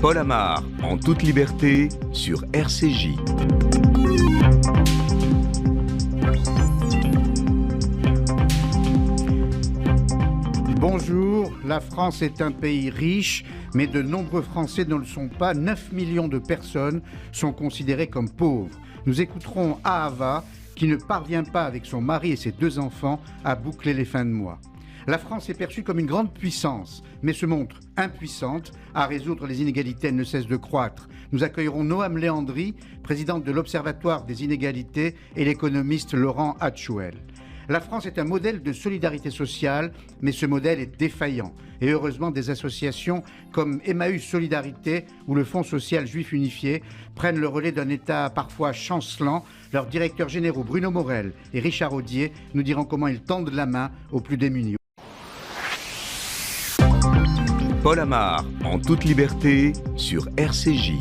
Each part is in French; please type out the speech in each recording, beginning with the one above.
Paul Amar, en toute liberté, sur RCJ. Bonjour, la France est un pays riche, mais de nombreux Français ne le sont pas. 9 millions de personnes sont considérées comme pauvres. Nous écouterons Ahava, qui ne parvient pas avec son mari et ses 2 enfants à boucler les fins de mois. La France est perçue comme une grande puissance, mais se montre impuissante à résoudre les inégalités. Elles ne cessent de croître. Nous accueillerons Noam Léandri, présidente de l'Observatoire des inégalités, et l'économiste Laurent Hatchouel. La France est un modèle de solidarité sociale, mais ce modèle est défaillant. Et heureusement, des associations comme Emmaüs Solidarité ou le Fonds social juif unifié prennent le relais d'un État parfois chancelant. Leurs directeurs généraux Bruno Morel et Richard Audier nous diront comment ils tendent la main aux plus démunis. Paul Amar, en toute liberté, sur RCJ.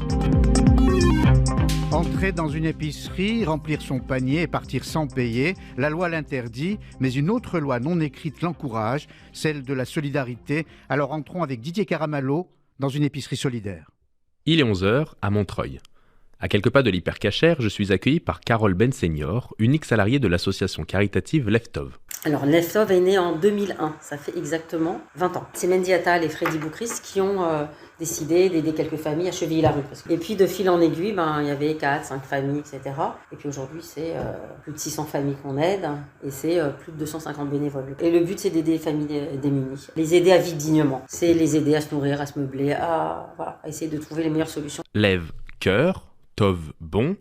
Entrer dans une épicerie, remplir son panier et partir sans payer, la loi l'interdit, mais une autre loi non écrite l'encourage, celle de la solidarité. Alors entrons avec Didier Caramallo dans une épicerie solidaire. Il est 11h à Montreuil. À quelques pas de l'hypercachère, je suis accueilli par Carole Ben Senior, unique salariée de l'association caritative Leftov. Alors Leftov est né en 2001, ça fait exactement 20 ans. C'est Mendy Attal et Freddy Boukris qui ont décidé d'aider quelques familles à Chevilly-la-Rue. Et puis de fil en aiguille, il y avait 4, 5 familles, etc. Et puis aujourd'hui, c'est plus de 600 familles qu'on aide et c'est plus de 250 bénévoles. Et le but, c'est d'aider les familles démunies, les aider à vivre dignement. C'est les aider à se nourrir, à se meubler, à essayer de trouver les meilleures solutions. Lève, cœur, Tov, bon.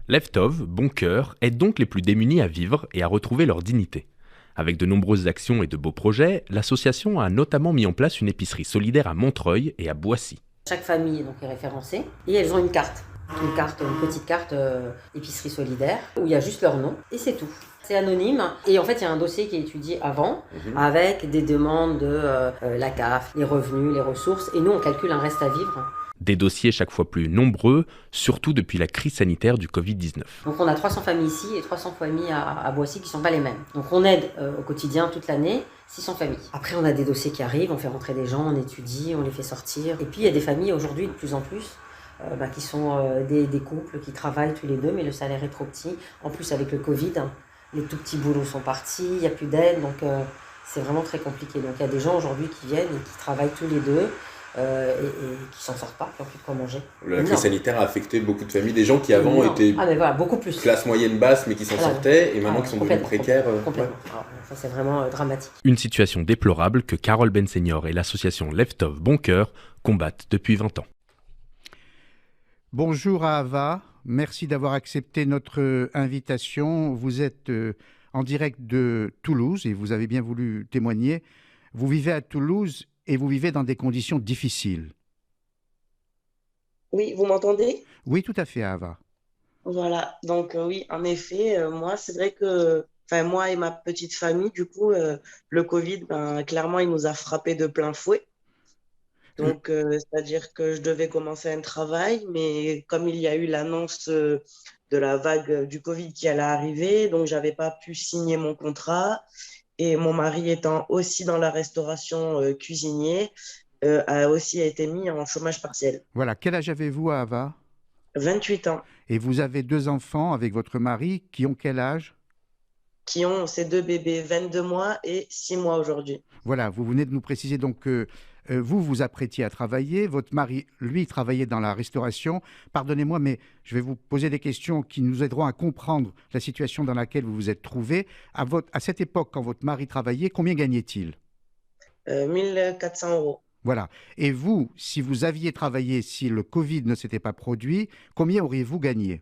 Leftov, bon cœur, aide donc les plus démunis à vivre et à retrouver leur dignité. Avec de nombreuses actions et de beaux projets, l'association a notamment mis en place une épicerie solidaire à Montreuil et à Boissy. Chaque famille est référencée et elles ont une carte, une petite carte épicerie solidaire où il y a juste leur nom et c'est tout. C'est anonyme et en fait il y a un dossier qui est étudié avant avec des demandes de la CAF, les revenus, les ressources et nous on calcule un reste à vivre. Des dossiers chaque fois plus nombreux, surtout depuis la crise sanitaire du Covid-19. Donc on a 300 familles ici et 300 familles à Boissy qui ne sont pas les mêmes. Donc on aide au quotidien toute l'année 600 familles. Après on a des dossiers qui arrivent, on fait rentrer des gens, on étudie, on les fait sortir. Et puis il y a des familles aujourd'hui de plus en plus qui sont des couples qui travaillent tous les deux mais le salaire est trop petit. En plus avec le Covid, les tout petits boulots sont partis, il n'y a plus d'aide donc c'est vraiment très compliqué. Donc il y a des gens aujourd'hui qui viennent et qui travaillent tous les deux. Et qui s'en sortent pas, qui n'ont plus de quoi manger. La crise sanitaire a affecté beaucoup de familles, des gens qui avant étaient beaucoup plus. Classe moyenne basse mais qui s'en sortaient et maintenant qui sont devenus précaires. Complètement. Alors, ça c'est vraiment dramatique. Une situation déplorable que Carole Ben Senior et l'association Leftov Bon Cœur combattent depuis 20 ans. Bonjour Ahava, merci d'avoir accepté notre invitation. Vous êtes en direct de Toulouse et vous avez bien voulu témoigner. Vous vivez à Toulouse et vous vivez dans des conditions difficiles. Oui, vous m'entendez ? Oui, tout à fait, Ahava. Voilà, donc oui, en effet, moi, c'est vrai que, moi et ma petite famille, du coup, le Covid, clairement, il nous a frappés de plein fouet. Donc, c'est-à-dire que je devais commencer un travail, mais comme il y a eu l'annonce de la vague du Covid qui allait arriver, donc j'avais pas pu signer mon contrat. Et mon mari étant aussi dans la restauration cuisinier, a aussi été mis en chômage partiel. Voilà, quel âge avez-vous, Ahava ? 28 ans. Et vous avez 2 enfants avec votre mari qui ont quel âge ? Qui ont ces 2 bébés, 22 mois et 6 mois aujourd'hui. Voilà, vous venez de nous préciser donc que vous vous apprêtiez à travailler, votre mari, lui, travaillait dans la restauration. Pardonnez-moi, mais je vais vous poser des questions qui nous aideront à comprendre la situation dans laquelle vous vous êtes trouvé. À cette époque, quand votre mari travaillait, combien gagnait-il ? 1 400 €. Voilà. Et vous, si vous aviez travaillé, si le Covid ne s'était pas produit, combien auriez-vous gagné ?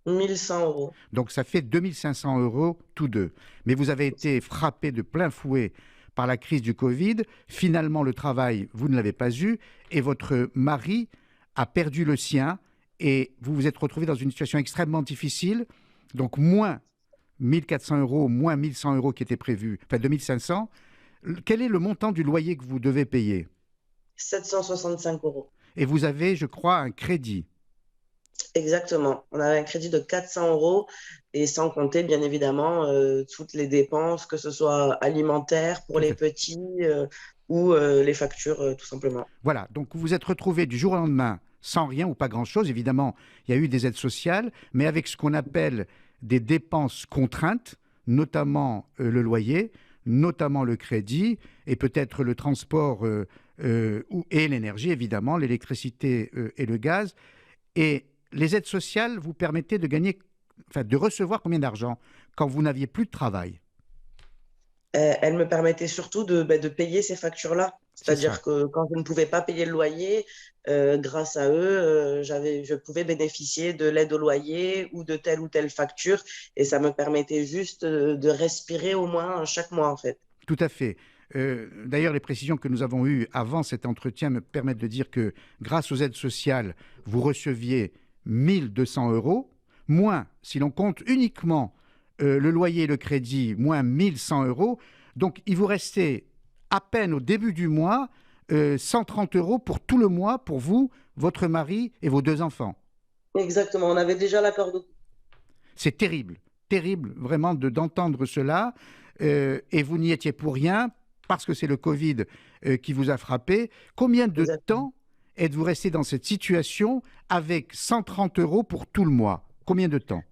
1 100 €. Donc ça fait 2 500 € tous deux. Mais vous avez été frappé de plein fouet par la crise du Covid. Finalement, le travail, vous ne l'avez pas eu et votre mari a perdu le sien et vous vous êtes retrouvé dans une situation extrêmement difficile. Donc moins 1 400 €, moins 1 100 € qui étaient prévus, enfin 2 500. Quel est le montant du loyer que vous devez payer ? 765 €. Et vous avez, je crois, un crédit. Exactement. On avait un crédit de 400 € et sans compter, bien évidemment, toutes les dépenses, que ce soit alimentaires pour Tout les à fait. petits ou les factures, tout simplement. Voilà, donc vous vous êtes retrouvé du jour au lendemain sans rien ou pas grand-chose. Évidemment, il y a eu des aides sociales, mais avec ce qu'on appelle des dépenses contraintes, notamment le loyer, notamment le crédit et peut-être le transport et l'énergie, évidemment, l'électricité et le gaz. Et les aides sociales vous permettaient de gagner, enfin, de recevoir combien d'argent quand vous n'aviez plus de travail? Elle me permettait surtout de payer ces factures-là. C'est ça. C'est-à-dire que quand je ne pouvais pas payer le loyer, grâce à eux, je pouvais bénéficier de l'aide au loyer ou de telle ou telle facture. Et ça me permettait juste de respirer au moins chaque mois, en fait. Tout à fait. D'ailleurs, les précisions que nous avons eues avant cet entretien me permettent de dire que grâce aux aides sociales, vous receviez 1200 euros, moins, si l'on compte uniquement le loyer et le crédit, moins 1100 euros. Donc, il vous restait à peine au début du mois 130 euros pour tout le mois, pour vous, votre mari et vos 2 enfants. Exactement. On avait déjà l'accord de... C'est terrible, terrible vraiment d'entendre cela. Et vous n'y étiez pour rien parce que c'est le Covid qui vous a frappé. Combien de Exactement. temps êtes-vous resté dans cette situation avec 130 euros pour tout le mois? Combien de temps?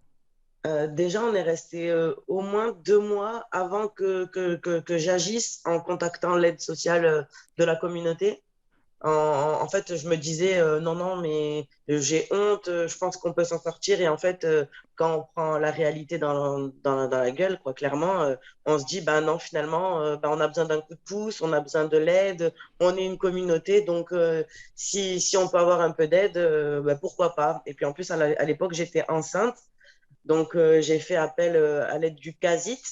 Déjà, on est resté au moins 2 mois avant que j'agisse en contactant l'aide sociale de la communauté. En fait, je me disais, non, non, mais j'ai honte, je pense qu'on peut s'en sortir. Et en fait, quand on prend la réalité dans la gueule, quoi, clairement, on se dit, ben non, finalement, on a besoin d'un coup de pouce, on a besoin de l'aide, on est une communauté, donc si on peut avoir un peu d'aide, pourquoi pas. Et puis en plus, à l'époque, j'étais enceinte, donc j'ai fait appel à l'aide du CASIT.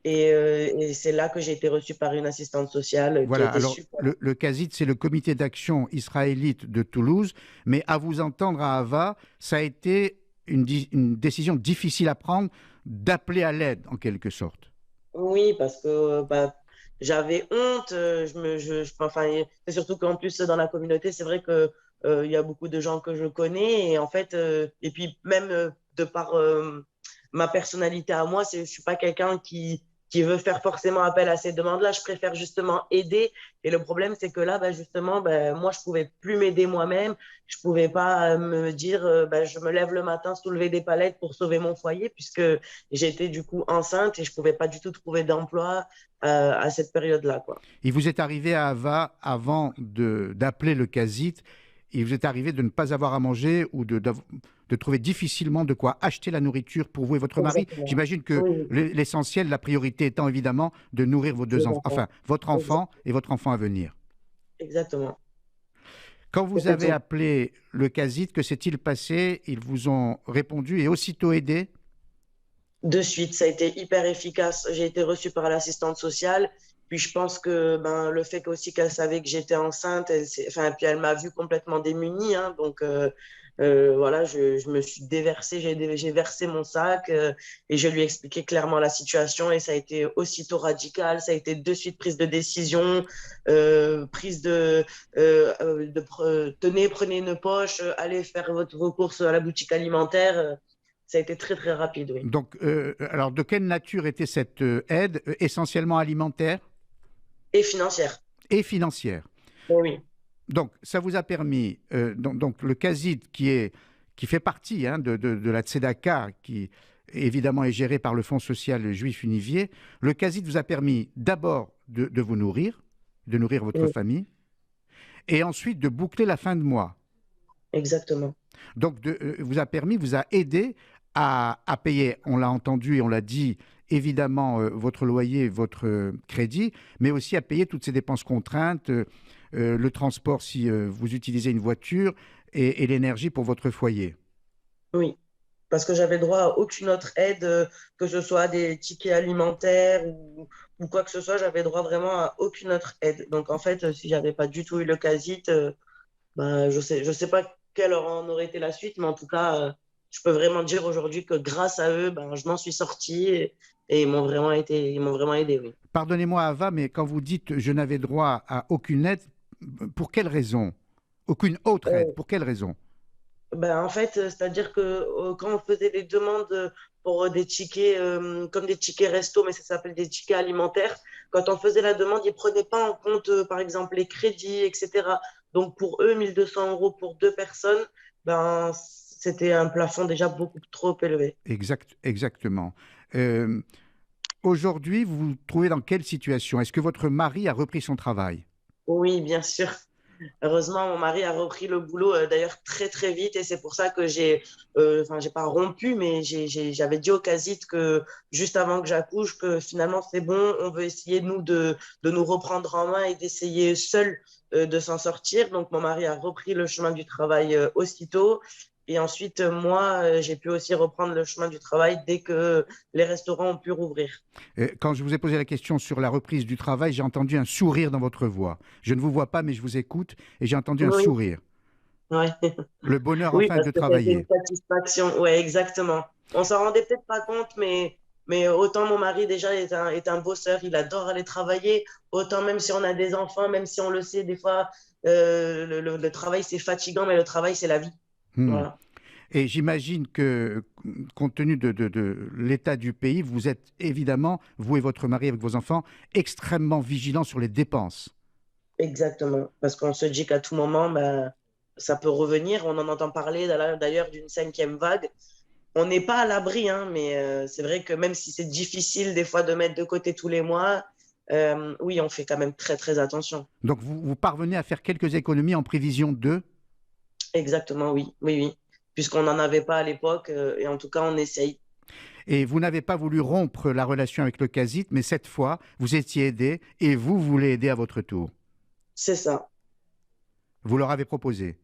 Et c'est là que j'ai été reçue par une assistante sociale qui a Voilà, été alors super. le CASIT, c'est le comité d'action israélite de Toulouse, mais à vous entendre à Ava, ça a été une décision difficile à prendre d'appeler à l'aide en quelque sorte. Oui, parce que j'avais honte. Enfin, c'est surtout qu'en plus, dans la communauté, c'est vrai que, il y a beaucoup de gens que je connais. Et en fait, et puis même de par ma personnalité à moi, je suis pas quelqu'un qui veut faire forcément appel à ces demandes-là. Je préfère justement aider. Et le problème, c'est que là, justement, moi, je pouvais plus m'aider moi-même. Je pouvais pas me dire, je me lève le matin, soulever des palettes pour sauver mon foyer, puisque j'étais du coup enceinte et je pouvais pas du tout trouver d'emploi à cette période-là, quoi. Il vous est arrivé à Ava, avant d'appeler le CASIT, il vous est arrivé de ne pas avoir à manger ou de trouver difficilement de quoi acheter la nourriture pour vous et votre mari. Exactement. J'imagine que Oui, l'essentiel, la priorité étant évidemment de nourrir vos deux les enfants, enfants. enfin votre enfant Exact- et votre enfant à venir. Exactement. Quand vous avez Effectivement. appelé le CASIT, que s'est-il passé? Ils vous ont répondu et aussitôt aidé? De suite, ça a été hyper efficace. J'ai été reçue par l'assistante sociale. Puis je pense que le fait aussi qu'elle savait que j'étais enceinte, enfin, puis elle m'a vue complètement démunie, hein. Donc voilà, je me suis déversée, j'ai versé mon sac et je lui ai expliqué clairement la situation. Et ça a été aussitôt radical. Ça a été de suite prise de décision, prise tenez, prenez une poche, allez faire vos courses à la boutique alimentaire. Ça a été très, très rapide, oui. Donc, alors de quelle nature était cette aide? Essentiellement alimentaire Et financière. et financière. Oui, oui. Donc, ça vous a permis, donc le CASIT qui fait partie de la Tzedaka, qui évidemment est géré par le Fonds social juif unifié, le CASIT vous a permis d'abord de vous nourrir, de nourrir votre Oui, famille, et ensuite de boucler la fin de mois. exactement. Donc, vous a aidé à payer, on l'a entendu et on l'a dit, évidemment, votre loyer, votre crédit, mais aussi à payer toutes ces dépenses contraintes, le transport si vous utilisez une voiture et l'énergie pour votre foyer. Oui. Parce que j'avais droit à aucune autre aide, que ce soit des tickets alimentaires ou quoi que ce soit, j'avais droit vraiment à aucune autre aide. Donc en fait, si j'avais pas du tout eu le CASIT, je sais pas quelle en aurait été la suite, mais en tout cas, je peux vraiment dire aujourd'hui que grâce à eux, je m'en suis sortie et ils m'ont vraiment aidé, oui. Pardonnez-moi, Ava, mais quand vous dites je n'avais droit à aucune aide, pour quelle raison? Aucune autre Euh, aide, pour quelle raison? Ben, en fait, c'est-à-dire que quand on faisait des demandes pour des tickets, comme des tickets resto, mais ça s'appelle des tickets alimentaires, quand on faisait la demande, ils ne prenaient pas en compte, par exemple, les crédits, etc. Donc, pour eux, 1 200 € pour 2 personnes, ben, c'était un plafond déjà beaucoup trop élevé. Exactement. Euh, Aujourd'hui, vous vous trouvez dans quelle situation? Est-ce que votre mari a repris son travail? Oui, bien sûr. Heureusement, mon mari a repris le boulot d'ailleurs très très vite et c'est pour ça que enfin j'ai pas rompu, mais j'avais dit au Casit que juste avant que j'accouche, que finalement c'est bon, on veut essayer nous de nous reprendre en main et d'essayer seul de s'en sortir. Donc mon mari a repris le chemin du travail aussitôt. Et ensuite, moi, j'ai pu aussi reprendre le chemin du travail dès que les restaurants ont pu rouvrir. Quand je vous ai posé la question sur la reprise du travail, j'ai entendu un sourire dans votre voix. Je ne vous vois pas, mais je vous écoute et j'ai entendu un Oui, sourire. ouais. Le bonheur Oui, enfin parce de que c'était une travailler. satisfaction. Ouais, exactement. On s'en rendait peut-être pas compte, mais autant mon mari déjà est un bosseur, il adore aller travailler, autant même si on a des enfants, même si on le sait, des fois, le travail c'est fatigant, mais le travail c'est la vie. Hmm. Voilà. Et j'imagine que, compte tenu de l'état du pays, vous êtes évidemment, vous et votre mari avec vos enfants, extrêmement vigilants sur les dépenses. Exactement. Parce qu'on se dit qu'à tout moment, ben, ça peut revenir. On en entend parler d'ailleurs d'une 5e vague. On n'est pas à l'abri, hein, mais c'est vrai que même si c'est difficile des fois de mettre de côté tous les mois, oui, on fait quand même très, très attention. Donc vous parvenez à faire quelques économies en prévision de... Exactement, oui, oui, oui. Puisqu'on n'en avait pas à l'époque, et en tout cas, on essaye. Et vous n'avez pas voulu rompre la relation avec le CASIT, mais cette fois, vous étiez aidé et vous voulez aider à votre tour. C'est ça, Vous leur avez proposé.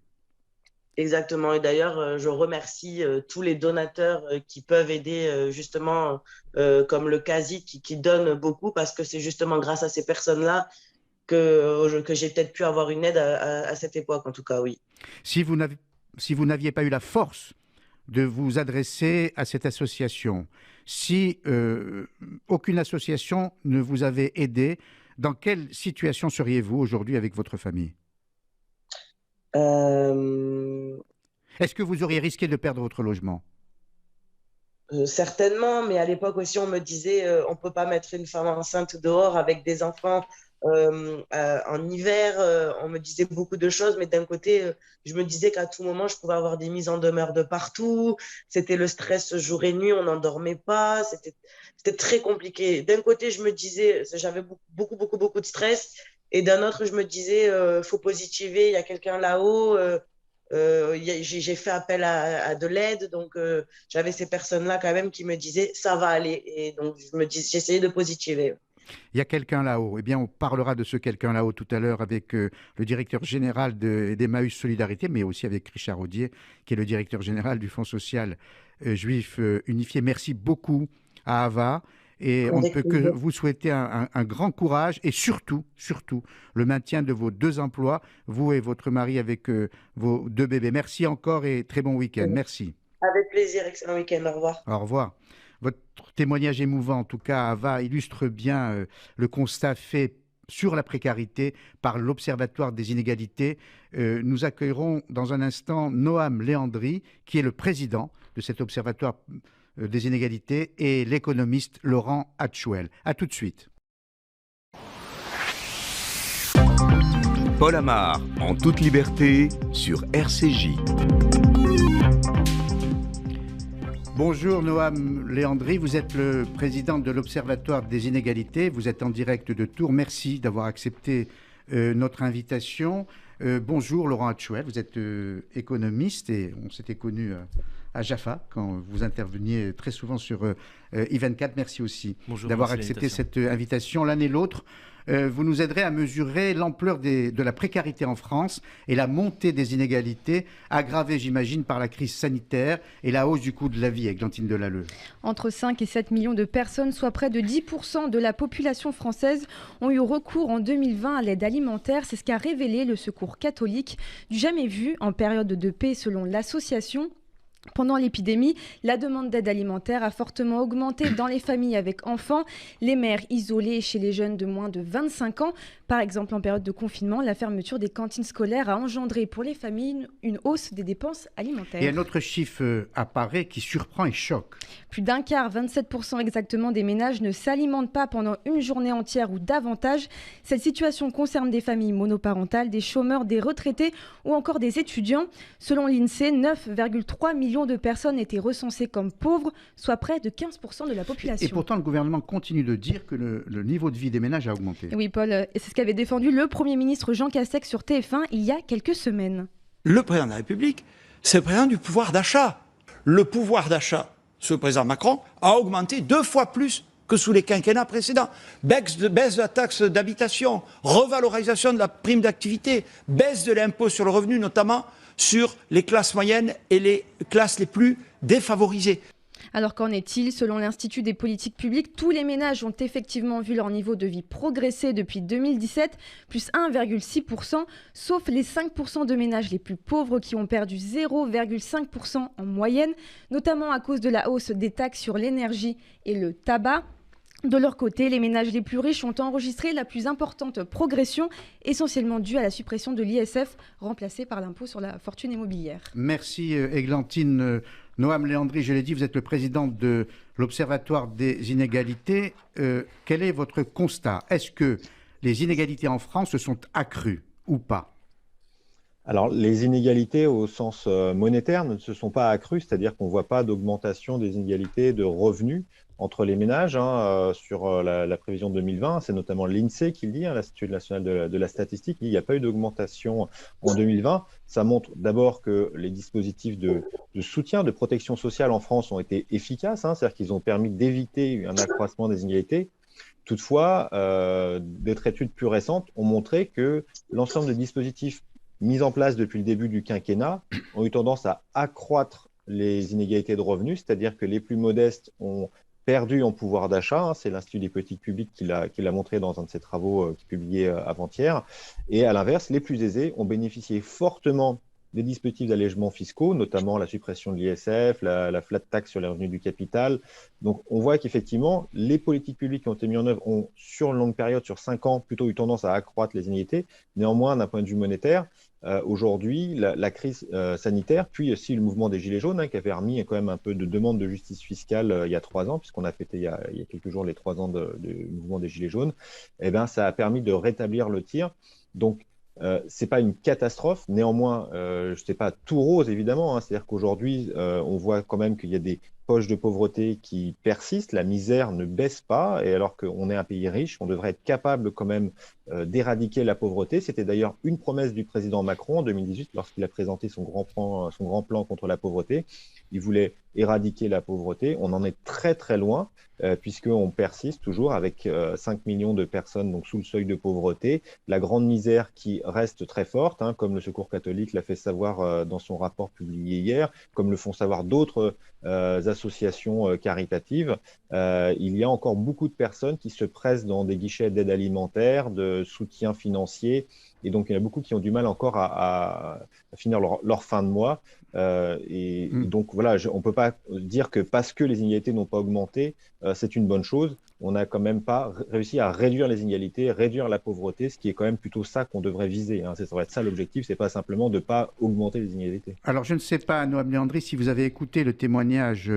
exactement. Et d'ailleurs, je remercie tous les donateurs qui peuvent aider, justement, comme le CASI, qui donne beaucoup, parce que c'est justement grâce à ces personnes-là que j'ai peut-être pu avoir une aide à cette époque, en tout cas, oui. Si vous n'aviez pas eu la force de vous adresser à cette association, si aucune association ne vous avait aidé, dans quelle situation seriez-vous aujourd'hui avec votre famille? Euh, Est-ce que vous auriez risqué de perdre votre logement? Certainement, mais à l'époque aussi, on me disait on peut pas mettre une femme enceinte dehors avec des enfants en hiver. On me disait beaucoup de choses, mais d'un côté, je me disais qu'à tout moment, je pouvais avoir des mises en demeure de partout. C'était le stress jour et nuit, on n'en dormait pas. C'était très compliqué. D'un côté, je me disais, j'avais beaucoup de stress. Et d'un autre, je me disais, faut positiver, il y a quelqu'un là-haut. J'ai fait appel à de l'aide, donc j'avais ces personnes-là quand même qui me disaient ça va aller. Et donc j'essayais de positiver. Il y a quelqu'un là-haut. Eh bien, on parlera de ce quelqu'un là-haut tout à l'heure avec le directeur général d'Emmaüs Solidarité, mais aussi avec Richard Audier, qui est le directeur général du Fonds social juif unifié. Merci beaucoup à Ava. Et on ne peut que vous souhaiter un grand courage et surtout, le maintien de vos 2 emplois, vous et votre mari avec vos 2 bébés. Merci encore et très bon week-end. Merci. Avec plaisir, excellent week-end, au revoir. Au revoir. Votre témoignage émouvant, en tout cas, Ava, illustre bien le constat fait sur la précarité par l'Observatoire des inégalités. Nous accueillerons dans un instant Noam Léandri, qui est le président de cet Observatoire des inégalités, et l'économiste Laurent Hatchouel. A tout de suite. Paul Amar, en toute liberté, sur RCJ. Bonjour Noam Léandri, vous êtes le président de l'Observatoire des inégalités, vous êtes en direct de Tours, merci d'avoir accepté notre invitation. Bonjour Laurent Hatchouel, vous êtes économiste et on s'était connus à Jaffa quand vous interveniez très souvent sur I24. Merci aussi d'avoir accepté cette invitation l'un et l'autre. Vous nous aiderez à mesurer l'ampleur de la précarité en France et la montée des inégalités, aggravée, j'imagine, par la crise sanitaire et la hausse du coût de la vie, Églantine Delalleux. Entre 5 et 7 millions de personnes, soit près de 10% de la population française, ont eu recours en 2020 à l'aide alimentaire. C'est ce qu'a révélé le Secours catholique, du jamais vu en période de paix selon l'association. Pendant l'épidémie, la demande d'aide alimentaire a fortement augmenté dans les familles avec enfants, les mères isolées et chez les jeunes de moins de 25 ans. Par exemple, en période de confinement, la fermeture des cantines scolaires a engendré pour les familles une hausse des dépenses alimentaires. Et un autre chiffre apparaît qui surprend et choque. Plus d'un quart, 27% exactement, des ménages ne s'alimentent pas pendant une journée entière ou davantage. Cette situation concerne des familles monoparentales, des chômeurs, des retraités ou encore des étudiants. Selon l'INSEE, 9,3 millions de personnes étaient recensées comme pauvres, soit près de 15% de la population. Et pourtant, le gouvernement continue de dire que le niveau de vie des ménages a augmenté. Oui, Paul, et c'est ce qu'avait défendu le Premier ministre Jean Castex sur TF1 il y a quelques semaines. Le président de la République, c'est le président du pouvoir d'achat. Le pouvoir d'achat, sous le président Macron, a augmenté 2 fois plus que sous les quinquennats précédents. Baisse de la taxe d'habitation, revalorisation de la prime d'activité, baisse de l'impôt sur le revenu, notamment sur les classes moyennes et les classes les plus défavorisées. Alors qu'en est-il? Selon l'Institut des politiques publiques, tous les ménages ont effectivement vu leur niveau de vie progresser depuis 2017, plus 1,6%, sauf les 5% de ménages les plus pauvres qui ont perdu 0,5% en moyenne, notamment à cause de la hausse des taxes sur l'énergie et le tabac. De leur côté, les ménages les plus riches ont enregistré la plus importante progression, essentiellement due à la suppression de l'ISF, remplacée par l'impôt sur la fortune immobilière. Merci Églantine. Noam Léandri, je l'ai dit, vous êtes le président de l'Observatoire des inégalités. Quel est votre constat? Est-ce que les inégalités en France se sont accrues ou pas? Alors, les inégalités au sens monétaire ne se sont pas accrues, c'est-à-dire qu'on ne voit pas d'augmentation des inégalités de revenus entre les ménages sur la prévision 2020. C'est notamment l'INSEE qui le dit, l'Institut national de la statistique. Il n'y a pas eu d'augmentation en 2020. Ça montre d'abord que les dispositifs de soutien, de protection sociale en France ont été efficaces, c'est-à-dire qu'ils ont permis d'éviter un accroissement des inégalités. Toutefois, d'autres études plus récentes ont montré que l'ensemble des dispositifs mis en place depuis le début du quinquennat ont eu tendance à accroître les inégalités de revenus, c'est-à-dire que les plus modestes ont perdu en pouvoir d'achat. C'est l'Institut des politiques publiques qui l'a montré dans un de ses travaux publiés avant-hier. Et à l'inverse, les plus aisés ont bénéficié fortement des dispositifs d'allègement fiscaux, notamment la suppression de l'ISF, la flat tax sur les revenus du capital. Donc on voit qu'effectivement, les politiques publiques qui ont été mises en œuvre ont, sur une longue période, sur 5 ans, plutôt eu tendance à accroître les inégalités. Néanmoins, d'un point de vue monétaire, aujourd'hui, la crise sanitaire, puis aussi le mouvement des Gilets jaunes, qui avait remis quand même un peu de demande de justice fiscale il y a 3 ans, puisqu'on a fêté il y a quelques jours les 3 ans du mouvement des Gilets jaunes, et ça a permis de rétablir le tir. Donc, c'est pas une catastrophe, néanmoins, c'est pas tout rose évidemment, c'est-à-dire qu'aujourd'hui, on voit quand même qu'il y a des poches de pauvreté qui persistent, la misère ne baisse pas, et alors qu'on est un pays riche, on devrait être capable quand même d'éradiquer la pauvreté. C'était d'ailleurs une promesse du président Macron en 2018 lorsqu'il a présenté son grand plan contre la pauvreté. Il voulait éradiquer la pauvreté. On en est très très loin puisqu'on persiste toujours avec 5 millions de personnes donc, sous le seuil de pauvreté. La grande misère qui reste très forte, comme le Secours catholique l'a fait savoir dans son rapport publié hier, comme le font savoir d'autres associations caritatives. Il y a encore beaucoup de personnes qui se pressent dans des guichets d'aide alimentaire, de soutien financier, et donc il y en a beaucoup qui ont du mal encore à finir leur fin de mois. Et donc voilà, on ne peut pas dire que parce que les inégalités n'ont pas augmenté, c'est une bonne chose. On n'a quand même pas réussi à réduire les inégalités, réduire la pauvreté, ce qui est quand même plutôt ça qu'on devrait viser. Ça devrait être ça l'objectif, c'est pas simplement de ne pas augmenter les inégalités. Alors je ne sais pas, Noam Léandri, si vous avez écouté le témoignage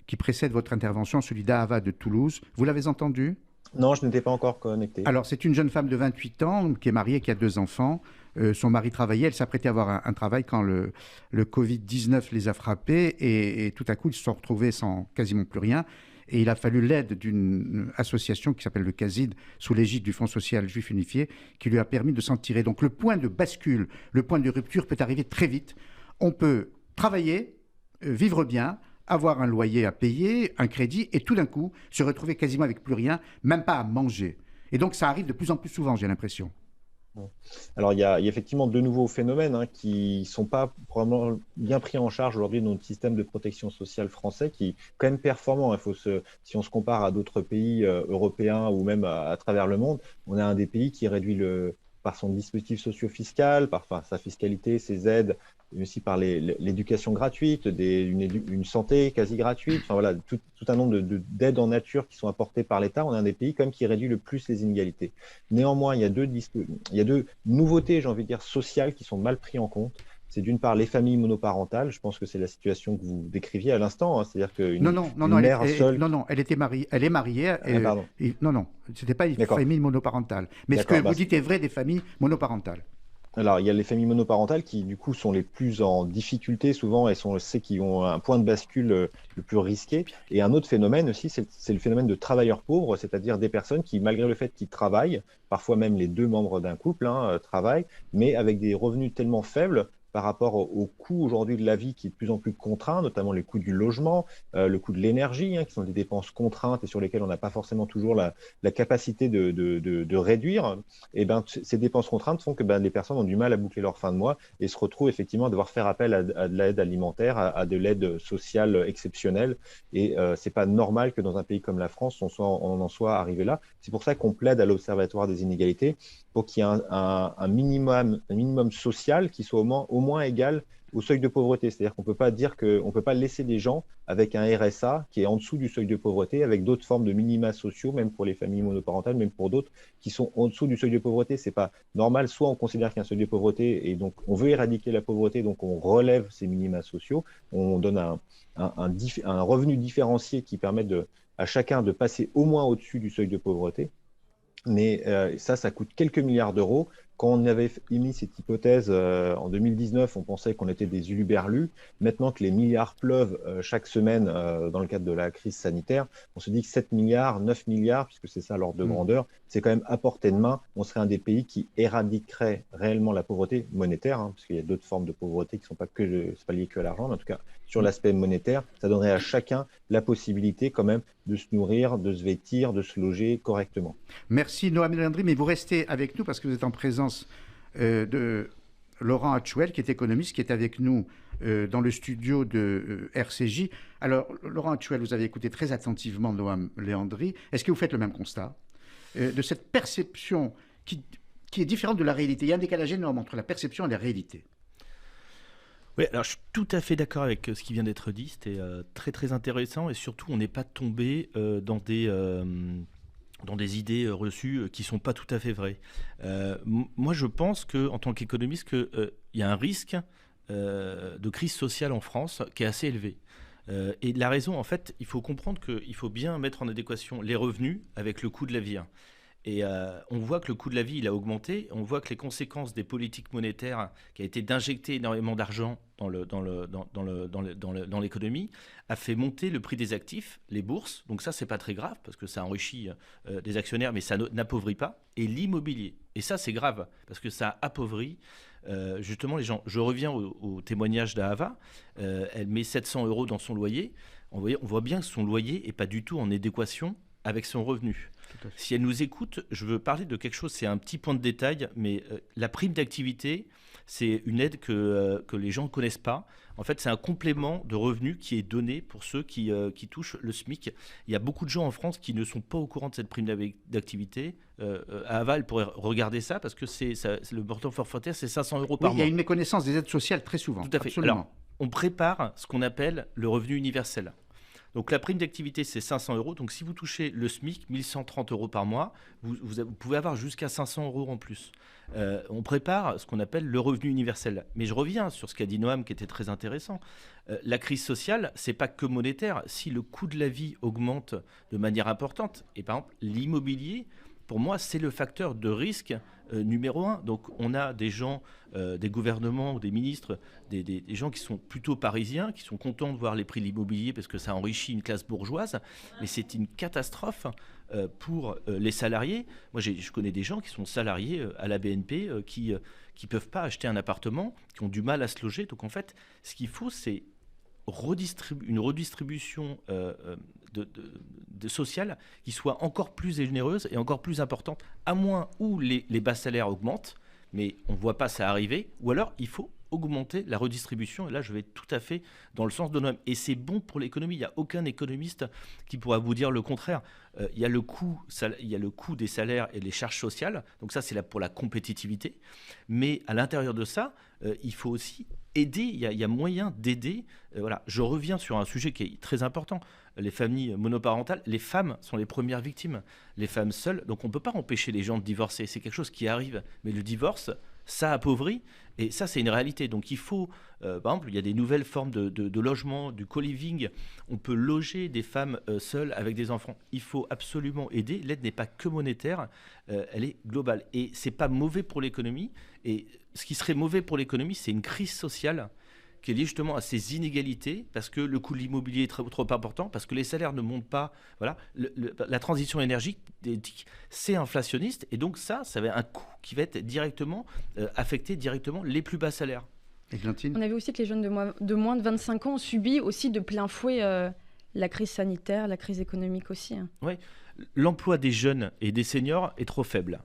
qui précède votre intervention, celui d'Ahava de Toulouse. Vous l'avez entendu ? Non, je n'étais pas encore connecté. Alors c'est une jeune femme de 28 ans qui est mariée, qui a 2 enfants. Son mari travaillait, elle s'apprêtait à avoir un travail quand le Covid-19 les a frappés et tout à coup ils se sont retrouvés sans quasiment plus rien. Et il a fallu l'aide d'une association qui s'appelle le CASID, sous l'égide du Fonds social juif unifié, qui lui a permis de s'en tirer. Donc le point de bascule, le point de rupture peut arriver très vite. On peut travailler, vivre bien, avoir un loyer à payer, un crédit, et tout d'un coup se retrouver quasiment avec plus rien, même pas à manger. Et donc ça arrive de plus en plus souvent, j'ai l'impression. Alors, il y a effectivement de nouveaux phénomènes qui ne sont pas probablement bien pris en charge aujourd'hui dans notre système de protection sociale français, qui est quand même performant. Si on se compare à d'autres pays européens ou même à travers le monde, on est un des pays qui réduit le par son dispositif socio-fiscal, par sa fiscalité, ses aides, mais aussi par l'éducation gratuite, une santé quasi gratuite, enfin voilà, tout un nombre d'aides en nature qui sont apportées par l'État. On est un des pays quand même qui réduit le plus les inégalités. Néanmoins, il y a deux nouveautés, j'ai envie de dire, sociales qui sont mal prises en compte. C'est d'une part les familles monoparentales. Je pense que c'est la situation que vous décriviez à l'instant, hein. C'est-à-dire qu'une mère seule... Non, elle est mariée. Pardon. Non, c'était pas une famille monoparentale. Mais ce que vous dites est vrai des familles monoparentales. Alors, il y a les familles monoparentales qui, du coup, sont les plus en difficulté souvent et sont celles qui ont un point de bascule le plus risqué. Et un autre phénomène aussi, c'est le phénomène de travailleurs pauvres, c'est-à-dire des personnes qui, malgré le fait qu'ils travaillent, parfois même les deux membres d'un couple travaillent, mais avec des revenus tellement faibles par rapport au coût aujourd'hui de la vie qui est de plus en plus contraint, notamment les coûts du logement, le coût de l'énergie, qui sont des dépenses contraintes et sur lesquelles on n'a pas forcément toujours la capacité de réduire. Et ces dépenses contraintes font que les personnes ont du mal à boucler leur fin de mois et se retrouvent effectivement à devoir faire appel à de l'aide alimentaire, à de l'aide sociale exceptionnelle. Et c'est pas normal que dans un pays comme la France, on en soit arrivé là. C'est pour ça qu'on plaide à l'Observatoire des inégalités pour qu'il y ait un minimum social qui soit au moins égal au seuil de pauvreté. C'est-à-dire qu'on peut pas dire qu'on peut pas laisser des gens avec un RSA qui est en dessous du seuil de pauvreté, avec d'autres formes de minima sociaux, même pour les familles monoparentales, même pour d'autres qui sont en dessous du seuil de pauvreté. C'est pas normal. Soit on considère qu'il y a un seuil de pauvreté et donc on veut éradiquer la pauvreté, donc on relève ces minima sociaux, on donne un revenu différencié qui permet à chacun de passer au moins au-dessus du seuil de pauvreté. Mais ça coûte quelques milliards d'euros. Quand on avait émis cette hypothèse en 2019, on pensait qu'on était des huluberlus. Maintenant que les milliards pleuvent chaque semaine dans le cadre de la crise sanitaire, on se dit que 7 milliards, 9 milliards, puisque c'est ça l'ordre de grandeur, c'est quand même à portée de main. On serait un des pays qui éradiquerait réellement la pauvreté monétaire, parce qu'il y a d'autres formes de pauvreté qui ne sont pas liées que à l'argent, mais en tout cas sur l'aspect monétaire, ça donnerait à chacun la possibilité quand même de se nourrir, de se vêtir, de se loger correctement. Merci Noam El Landry, mais vous restez avec nous parce que vous êtes en présence de Laurent Hatchouel, qui est économiste, qui est avec nous dans le studio de RCJ. Alors, Laurent Hatchouel, vous avez écouté très attentivement Noam El Landry. Est-ce que vous faites le même constat de cette perception qui est différente de la réalité? Il y a un décalage énorme entre la perception et la réalité. Oui, alors je suis tout à fait d'accord avec ce qui vient d'être dit. C'était très très intéressant et surtout on n'est pas tombé dans des idées reçues qui ne sont pas tout à fait vraies. Moi je pense qu'en tant qu'économiste, qu'il y a un risque de crise sociale en France qui est assez élevé. Et la raison, en fait, il faut comprendre qu'il faut bien mettre en adéquation les revenus avec le coût de la vie. Et on voit que le coût de la vie il a augmenté, on voit que les conséquences des politiques monétaires qui a été d'injecter énormément d'argent dans l'économie a fait monter le prix des actifs, les bourses. Donc ça c'est pas très grave parce que ça enrichit des actionnaires mais ça n'appauvrit pas. Et l'immobilier, et ça c'est grave parce que ça appauvrit justement les gens. Je reviens au témoignage d'Ahava, elle met 700 € dans son loyer. On voit bien que son loyer est pas du tout en adéquation avec son revenu. Si elle nous écoute, je veux parler de quelque chose, c'est un petit point de détail, mais la prime d'activité, c'est une aide que les gens ne connaissent pas. En fait, c'est un complément de revenu qui est donné pour ceux qui touchent le SMIC. Il y a beaucoup de gens en France qui ne sont pas au courant de cette prime d'activité. À Aval, elle pourrait regarder ça parce que le montant forfaitaire, c'est 500 € par mois. Il y a une méconnaissance des aides sociales très souvent. Tout à fait. Absolument. Alors, on prépare ce qu'on appelle le revenu universel. Donc la prime d'activité, c'est 500 €. Donc si vous touchez le SMIC, 1130 € par mois, vous pouvez avoir jusqu'à 500 € en plus. On prépare ce qu'on appelle le revenu universel. Mais je reviens sur ce qu'a dit Noam, qui était très intéressant. La crise sociale, c'est pas que monétaire. Si le coût de la vie augmente de manière importante, et par exemple l'immobilier, pour moi, c'est le facteur de risque numéro 1. Donc on a des gens, des gouvernements ou des ministres, des gens qui sont plutôt parisiens, qui sont contents de voir les prix de l'immobilier parce que ça enrichit une classe bourgeoise, mais c'est une catastrophe pour les salariés. Moi, je connais des gens qui sont salariés à la BNP, qui peuvent pas acheter un appartement, qui ont du mal à se loger. Donc en fait, ce qu'il faut, c'est une redistribution sociale qui soit encore plus généreuse et encore plus importante, à moins où les bas salaires augmentent, mais on ne voit pas ça arriver, ou alors il faut augmenter la redistribution. Et là, je vais tout à fait dans le sens de l'OM. Et c'est bon pour l'économie. Il n'y a aucun économiste qui pourra vous dire le contraire. Il y a le coût des salaires et les charges sociales. Donc ça, c'est pour la compétitivité. Mais à l'intérieur de ça, il faut aussi aider. Il y a moyen d'aider. Voilà. Je reviens sur un sujet qui est très important. Les familles monoparentales, les femmes sont les premières victimes. Les femmes seules. Donc on ne peut pas empêcher les gens de divorcer. C'est quelque chose qui arrive. Mais le divorce, ça appauvrit. Et ça, c'est une réalité. Donc il faut, par exemple, il y a des nouvelles formes de logement, du co-living. On peut loger des femmes seules avec des enfants. Il faut absolument aider. L'aide n'est pas que monétaire, elle est globale. Et c'est pas mauvais pour l'économie. Et ce qui serait mauvais pour l'économie, c'est une crise sociale qui est liée justement à ces inégalités, parce que le coût de l'immobilier est trop important, parce que les salaires ne montent pas. Voilà, la transition énergétique, c'est inflationniste, et donc ça va être un coût qui va être directement affecter directement les plus bas salaires. Églantine ? On a vu aussi que les jeunes de moins de 25 ans ont subi aussi de plein fouet la crise sanitaire, la crise économique aussi. Oui, l'emploi des jeunes et des seniors est trop faible.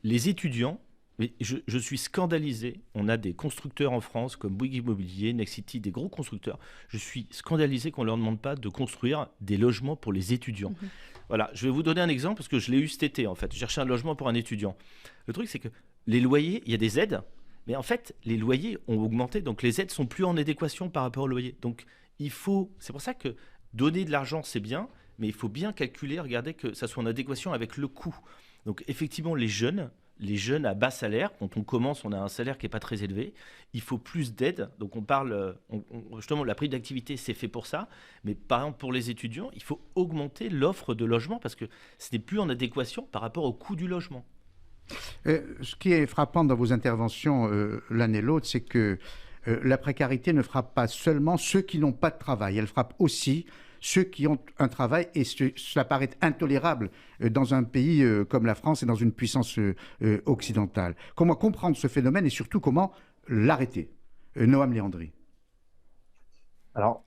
Les étudiants, mais je suis scandalisé. On a des constructeurs en France comme Bouygues Immobilier, Nexity, des gros constructeurs. Je suis scandalisé qu'on ne leur demande pas de construire des logements pour les étudiants. Voilà, je vais vous donner un exemple parce que je l'ai eu cet été en fait. Je cherchais un logement pour un étudiant. Le truc, c'est que les loyers, il y a des aides, mais en fait, les loyers ont augmenté, donc les aides sont plus en adéquation par rapport aux loyers. Donc c'est pour ça que donner de l'argent, c'est bien, mais il faut bien calculer, regarder que ça soit en adéquation avec le coût. Donc effectivement, les jeunes à bas salaire, quand on commence, on a un salaire qui n'est pas très élevé, il faut plus d'aide. Donc on parle, justement, la prime d'activité, c'est fait pour ça. Mais par exemple, pour les étudiants, il faut augmenter l'offre de logement parce que ce n'est plus en adéquation par rapport au coût du logement. Ce qui est frappant dans vos interventions l'un et l'autre, c'est que la précarité ne frappe pas seulement ceux qui n'ont pas de travail, elle frappe aussi ceux qui ont un travail, et cela paraît intolérable dans un pays comme la France et dans une puissance occidentale. Comment comprendre ce phénomène et surtout comment l'arrêter ? Noam Léandri. Alors,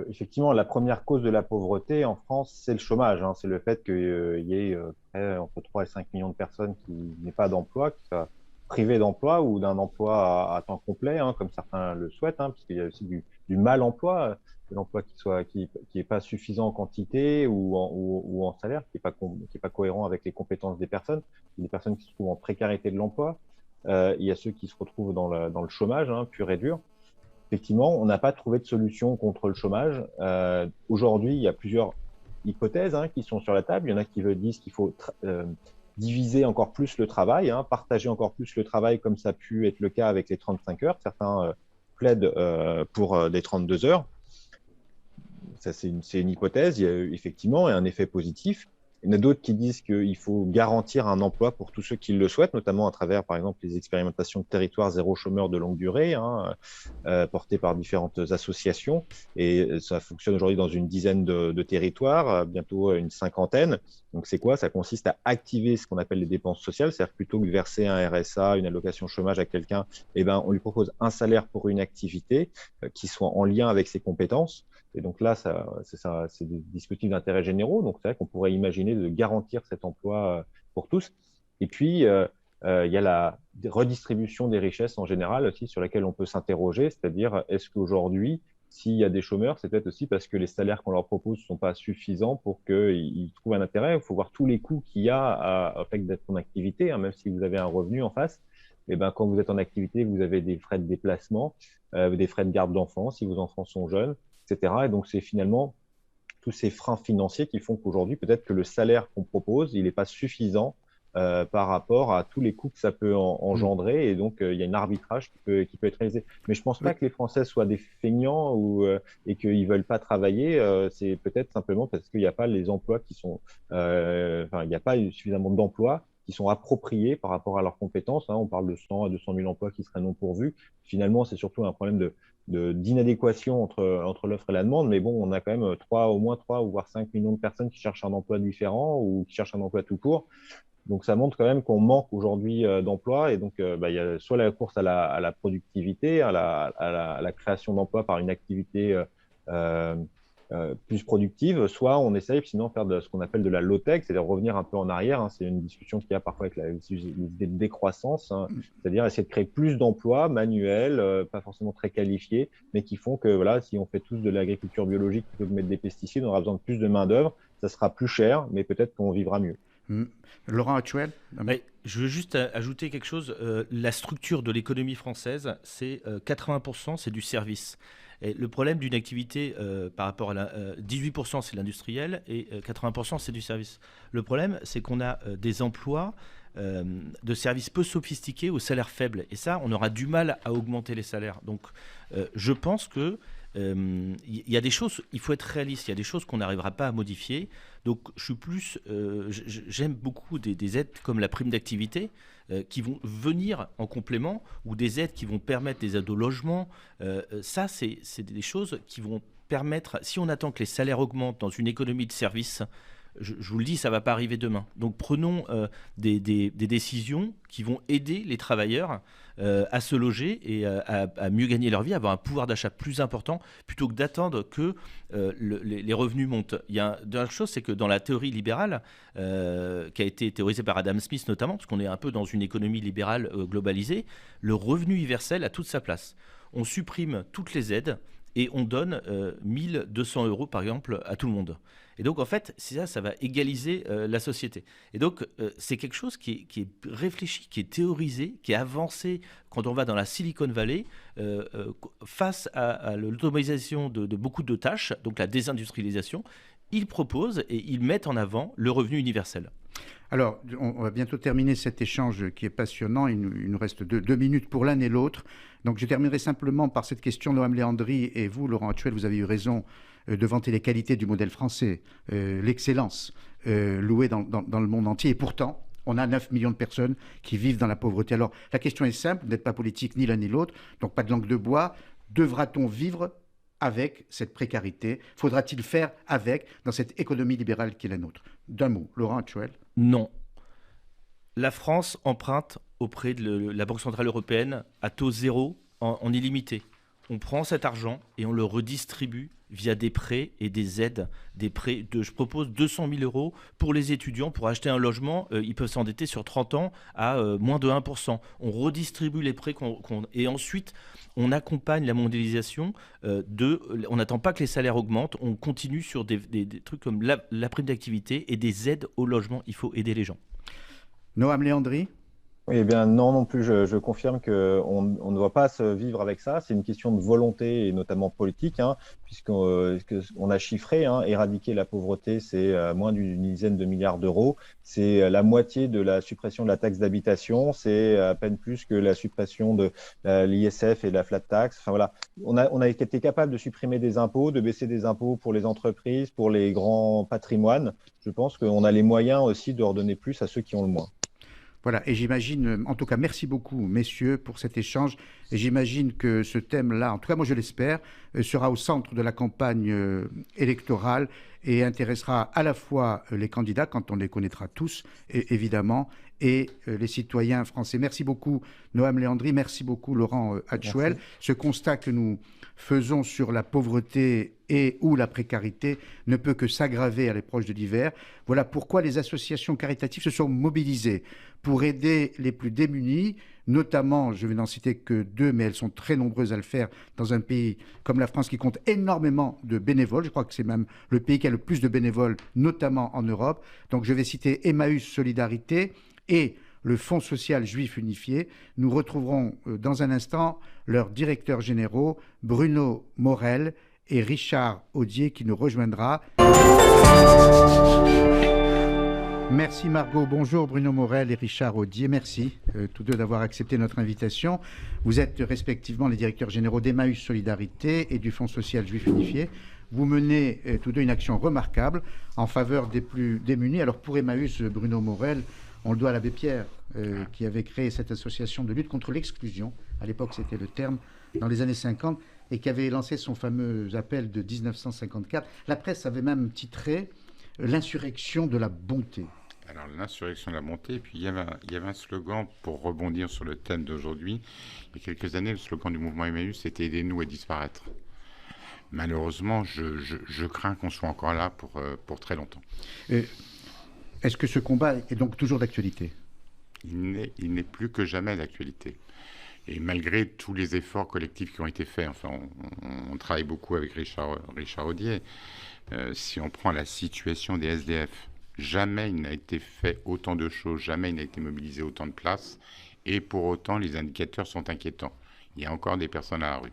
effectivement, la première cause de la pauvreté en France, c'est le chômage. C'est le fait qu'il y ait entre 3 et 5 millions de personnes qui n'aient pas d'emploi, qui soient privées d'emploi ou d'un emploi à temps complet, comme certains le souhaitent, puisqu'il y a aussi du mal-emploi, de l'emploi qui est pas suffisant en quantité ou en salaire, qui est pas cohérent avec les compétences des personnes. Il y a des personnes qui se trouvent en précarité de l'emploi. Il y a ceux qui se retrouvent dans le chômage, pur et dur. Effectivement, on n'a pas trouvé de solution contre le chômage. Aujourd'hui, il y a plusieurs hypothèses qui sont sur la table. Il y en a qui disent qu'il faut diviser encore plus le travail, partager encore plus le travail comme ça a pu être le cas avec les 35 heures. Certains plaident pour des 32 heures. Ça, c'est une hypothèse. Il y a effectivement un effet positif. Il y en a d'autres qui disent qu'il faut garantir un emploi pour tous ceux qui le souhaitent, notamment à travers, par exemple, les expérimentations de territoire zéro chômeur de longue durée, portées par différentes associations. Et ça fonctionne aujourd'hui dans une dizaine de territoires, bientôt une cinquantaine. Donc, c'est quoi ? Ça consiste à activer ce qu'on appelle les dépenses sociales, c'est-à-dire plutôt que de verser un RSA, une allocation chômage à quelqu'un, on lui propose un salaire pour une activité qui soit en lien avec ses compétences. Et donc là, c'est des dispositifs d'intérêt généraux. Donc c'est vrai qu'on pourrait imaginer de garantir cet emploi pour tous. Et puis, il y a la redistribution des richesses en général aussi sur laquelle on peut s'interroger. C'est-à-dire, est-ce qu'aujourd'hui, s'il y a des chômeurs, c'est peut-être aussi parce que les salaires qu'on leur propose ne sont pas suffisants pour qu'ils trouvent un intérêt. Il faut voir tous les coûts qu'il y a au fait d'être en activité, même si vous avez un revenu en face. Quand vous êtes en activité, vous avez des frais de déplacement, des frais de garde d'enfants si vos enfants sont jeunes, etc. Et donc, c'est finalement tous ces freins financiers qui font qu'aujourd'hui, peut-être que le salaire qu'on propose, il n'est pas suffisant par rapport à tous les coûts que ça peut engendrer. Et donc, il y a un arbitrage qui peut être réalisé. Mais je ne pense pas que les Français soient des feignants et qu'ils ne veulent pas travailler. C'est peut-être simplement parce qu'il n'y a pas les emplois qui sont… il n'y a pas suffisamment d'emplois qui sont appropriés par rapport à leurs compétences. On parle de 100 à 200 000 emplois qui seraient non pourvus. Finalement, c'est surtout un problème d'inadéquation entre l'offre et la demande. Mais bon, on a quand même au moins 3 ou voire 5 millions de personnes qui cherchent un emploi différent ou qui cherchent un emploi tout court. Donc, ça montre quand même qu'on manque aujourd'hui d'emplois. Et donc, il y a soit la course à la productivité, à la création d'emplois par une activité plus productive, soit on essaye sinon de faire ce qu'on appelle de la low-tech, c'est-à-dire revenir un peu en arrière. Hein. C'est une discussion qu'il y a parfois avec l'idée de décroissance, hein. C'est-à-dire essayer de créer plus d'emplois manuels, pas forcément très qualifiés, mais qui font que voilà, si on fait tous de l'agriculture biologique plutôt que de mettre des pesticides, on aura besoin de plus de main-d'œuvre, ça sera plus cher, mais peut-être qu'on vivra mieux. Laurent Hutchwell. Je veux juste ajouter quelque chose. La structure de l'économie française, c'est 80%, c'est du service. Et le problème d'une activité par rapport à 18% c'est l'industriel et 80% c'est du service. Le problème, c'est qu'on a des emplois de services peu sophistiqués au salaire faible. Et ça, on aura du mal à augmenter les salaires. Donc, je pense que il y a des choses, il faut être réaliste, il y a des choses qu'on n'arrivera pas à modifier. Donc j'aime beaucoup des aides comme la prime d'activité qui vont venir en complément, ou des aides qui vont permettre des aides au logement. Ça, c'est des choses qui vont permettre, si on attend que les salaires augmentent dans une économie de services, je vous le dis, ça ne va pas arriver demain. Donc prenons des décisions qui vont aider les travailleurs à se loger et à mieux gagner leur vie, à avoir un pouvoir d'achat plus important, plutôt que d'attendre que les revenus montent. Il y a une chose, c'est que dans la théorie libérale, qui a été théorisée par Adam Smith notamment, parce qu'on est un peu dans une économie libérale globalisée, le revenu universel a toute sa place. On supprime toutes les aides et on donne 1 200 € par exemple à tout le monde. Et donc en fait, ça va égaliser la société. Et donc c'est quelque chose qui est réfléchi, qui est théorisé, qui est avancé quand on va dans la Silicon Valley face à l'automatisation de beaucoup de tâches, donc la désindustrialisation. Ils proposent et ils mettent en avant le revenu universel. Alors, on va bientôt terminer cet échange qui est passionnant. Il nous reste deux minutes pour l'un et l'autre. Donc, je terminerai simplement par cette question, Noam Léandri, et vous, Laurent Hutchwell, vous avez eu raison de vanter les qualités du modèle français, l'excellence louée dans le monde entier. Et pourtant, on a 9 millions de personnes qui vivent dans la pauvreté. Alors, la question est simple, vous n'êtes pas politique ni l'un ni l'autre, donc pas de langue de bois. Devra-t-on vivre avec cette précarité? Faudra-t-il faire avec dans cette économie libérale qui est la nôtre? D'un mot, Laurent Hutchwell. Non. La France emprunte auprès de la Banque Centrale Européenne à taux zéro en illimité. On prend cet argent et on le redistribue via des prêts et des aides. Je propose 200 000 € pour les étudiants pour acheter un logement. Ils peuvent s'endetter sur 30 ans à moins de 1%. On redistribue les prêts et ensuite on accompagne la mondialisation. On n'attend pas que les salaires augmentent. On continue sur des trucs comme la prime d'activité et des aides au logement. Il faut aider les gens. Noam Léandri. Oui, eh bien non plus, je confirme qu'on ne doit pas se vivre avec ça. C'est une question de volonté et notamment politique, hein, puisqu'on a chiffré, hein, éradiquer la pauvreté, c'est moins d'une dizaine de milliards d'euros. C'est la moitié de la suppression de la taxe d'habitation, c'est à peine plus que la suppression de l'ISF et de la flat tax. Enfin voilà, on a été capable de supprimer des impôts, de baisser des impôts pour les entreprises, pour les grands patrimoines. Je pense qu'on a les moyens aussi de redonner plus à ceux qui ont le moins. Voilà, et j'imagine, en tout cas, merci beaucoup, messieurs, pour cet échange. Et j'imagine que ce thème-là, en tout cas, moi je l'espère, sera au centre de la campagne électorale et intéressera à la fois les candidats, quand on les connaîtra tous, évidemment, et les citoyens français. Merci beaucoup, Noam Léandri. Merci beaucoup, Laurent Hutchwell. Ce constat que nous faisons sur la pauvreté et ou la précarité ne peut que s'aggraver à l'approche de l'hiver. Voilà pourquoi les associations caritatives se sont mobilisées pour aider les plus démunis, notamment, je vais n'en citer que 2, mais elles sont très nombreuses à le faire dans un pays comme la France qui compte énormément de bénévoles. Je crois que c'est même le pays qui a le plus de bénévoles, notamment en Europe. Donc je vais citer Emmaüs Solidarité et le Fonds social juif unifié. Nous retrouverons dans un instant leurs directeurs généraux, Bruno Morel et Richard Audier, qui nous rejoindra. Merci Margot. Bonjour Bruno Morel et Richard Audier. Merci tous deux d'avoir accepté notre invitation. Vous êtes respectivement les directeurs généraux d'Emmaüs Solidarité et du Fonds social juif unifié. Vous menez tous deux une action remarquable en faveur des plus démunis. Alors pour Emmaüs, Bruno Morel, on le doit à l'abbé Pierre qui avait créé cette association de lutte contre l'exclusion. À l'époque, c'était le terme, dans les années 50, et qui avait lancé son fameux appel de 1954. La presse avait même titré « L'insurrection de la bonté ». Alors, l'insurrection de la bonté, et puis il y avait un slogan pour rebondir sur le thème d'aujourd'hui. Il y a quelques années, le slogan du mouvement Emmaüs, c'était « Aidez-nous à disparaître ». malheureusement, je crains qu'on soit encore là pour très longtemps. Est-ce que ce combat est donc toujours d'actualité ? Il n'est plus que jamais d'actualité. Et malgré tous les efforts collectifs qui ont été faits, enfin, on travaille beaucoup avec Richard Audier. Si on prend la situation des SDF, jamais il n'a été fait autant de choses, jamais il n'a été mobilisé autant de places, et pour autant les indicateurs sont inquiétants. Il y a encore des personnes à la rue.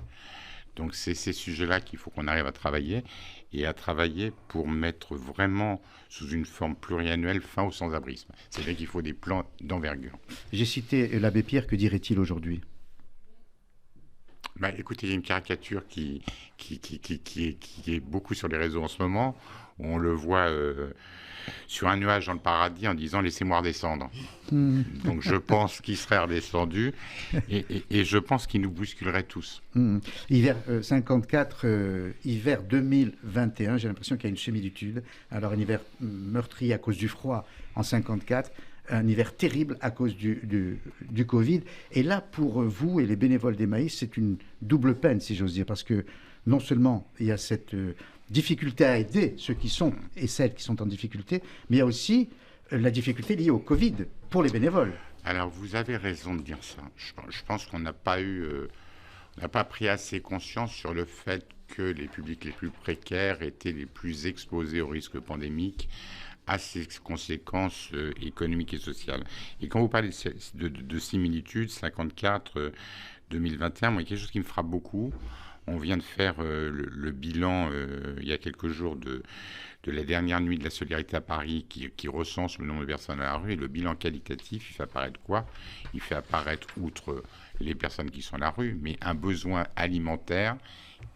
Donc c'est ces sujets-là qu'il faut qu'on arrive à travailler, et à travailler pour mettre vraiment sous une forme pluriannuelle fin au sans-abrisme. C'est-à-dire qu'il faut des plans d'envergure. J'ai cité l'abbé Pierre, que dirait-il aujourd'hui ? Écoutez, il y a une caricature qui est beaucoup sur les réseaux en ce moment. On le voit sur un nuage dans le paradis en disant « laissez-moi redescendre ». Donc je pense qu'il serait redescendu et je pense qu'il nous bousculerait tous. Hiver 54, hiver 2021, j'ai l'impression qu'il y a une similitude. Alors un hiver meurtrier à cause du froid en 54, un hiver terrible à cause du Covid. Et là, pour vous et les bénévoles d'Emmaüs, c'est une double peine, si j'ose dire, parce que non seulement il y a cette difficulté à aider ceux qui sont et celles qui sont en difficulté, mais il y a aussi la difficulté liée au Covid pour les bénévoles. Alors, vous avez raison de dire ça. Je pense qu'on n'a pas pris assez conscience sur le fait que les publics les plus précaires étaient les plus exposés au risque pandémique, à ses conséquences économiques et sociales. Et quand vous parlez de similitudes, 54, 2021, moi, il y a quelque chose qui me frappe beaucoup. On vient de faire le bilan il y a quelques jours de la dernière nuit de la solidarité à Paris qui recense le nombre de personnes à la rue. Et le bilan qualitatif, il fait apparaître quoi ? Il fait apparaître, outre les personnes qui sont à la rue, mais un besoin alimentaire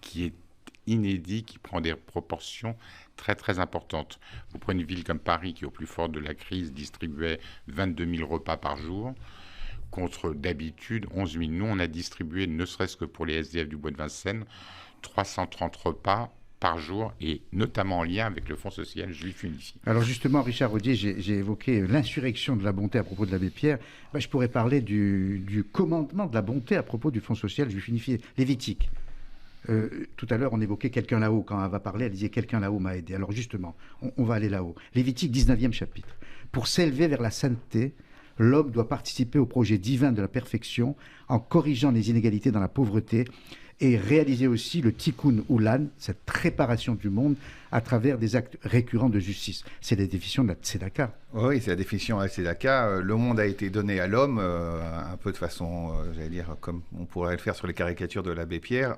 qui est inédit, qui prend des proportions très très importantes. Vous prenez une ville comme Paris qui, au plus fort de la crise, distribuait 22 000 repas par jour, contre d'habitude 11 000. Nous, on a distribué, ne serait-ce que pour les SDF du Bois de Vincennes, 330 repas par jour, et notamment en lien avec le Fonds social juif unifié. Alors justement, Richard Audier, j'ai évoqué l'insurrection de la bonté à propos de l'abbé Pierre. Je pourrais parler du commandement de la bonté à propos du Fonds social juif unifié, Lévitique. Tout à l'heure, on évoquait quelqu'un là-haut. Quand elle va parler, elle disait « quelqu'un là-haut m'a aidé ». Alors justement, on va aller là-haut. Lévitique, 19e chapitre. « Pour s'élever vers la sainteté, l'homme doit participer au projet divin de la perfection en corrigeant les inégalités dans la pauvreté et réaliser aussi le tikkun ulan, cette réparation du monde, à travers des actes récurrents de justice. » C'est la définition de la tzedaka. Oui, c'est la définition de la tzedaka. Le monde a été donné à l'homme, un peu de façon, j'allais dire, comme on pourrait le faire sur les caricatures de l'abbé Pierre.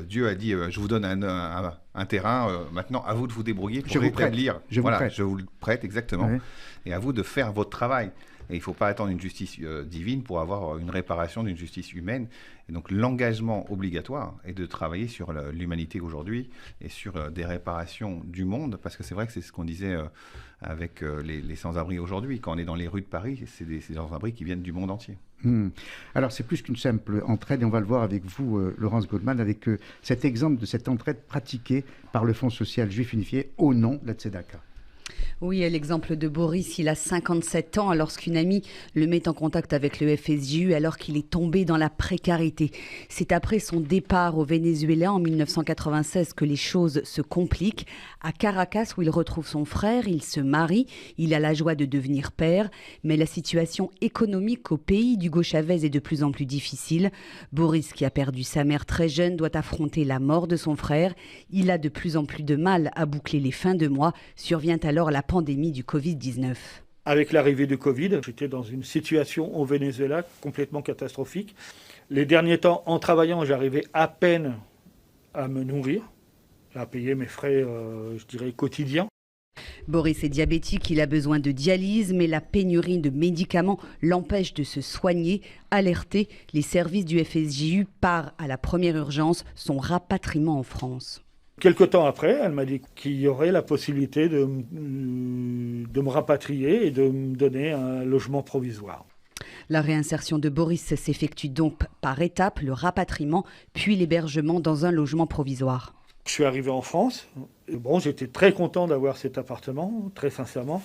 Dieu a dit, je vous donne un terrain, maintenant à vous de vous débrouiller pour rétablir. Je vous le prête, exactement. Oui. Et à vous de faire votre travail. Et il ne faut pas attendre une justice divine pour avoir une réparation d'une justice humaine. Et donc l'engagement obligatoire est de travailler sur l'humanité aujourd'hui et sur des réparations du monde, parce que c'est vrai que c'est ce qu'on disait avec les sans-abri aujourd'hui. Quand on est dans les rues de Paris, c'est des sans-abri qui viennent du monde entier. Alors c'est plus qu'une simple entraide, et on va le voir avec vous, Laurence Goldman, avec cet exemple de cette entraide pratiquée par le Fonds social juif unifié au nom de la tzedaka. Oui, l'exemple de Boris, il a 57 ans lorsqu'une amie le met en contact avec le FSJU alors qu'il est tombé dans la précarité. C'est après son départ au Venezuela en 1996 que les choses se compliquent. À Caracas, où il retrouve son frère, il se marie, il a la joie de devenir père, mais la situation économique au pays d'Hugo Chavez est de plus en plus difficile. Boris, qui a perdu sa mère très jeune, doit affronter la mort de son frère. Il a de plus en plus de mal à boucler les fins de mois. Survient alors la pandémie du Covid-19. Avec l'arrivée du Covid, j'étais dans une situation au Venezuela complètement catastrophique. Les derniers temps, en travaillant, j'arrivais à peine à me nourrir, à payer mes frais, je dirais, quotidiens. Boris est diabétique, il a besoin de dialyse, mais la pénurie de médicaments l'empêche de se soigner. Alertés, les services du FSJU partent à la première urgence, son rapatriement en France. Quelque temps après, elle m'a dit qu'il y aurait la possibilité de me rapatrier et de me donner un logement provisoire. La réinsertion de Boris s'effectue donc par étapes, le rapatriement, puis l'hébergement dans un logement provisoire. Je suis arrivé en France. Bon, j'étais très content d'avoir cet appartement, très sincèrement.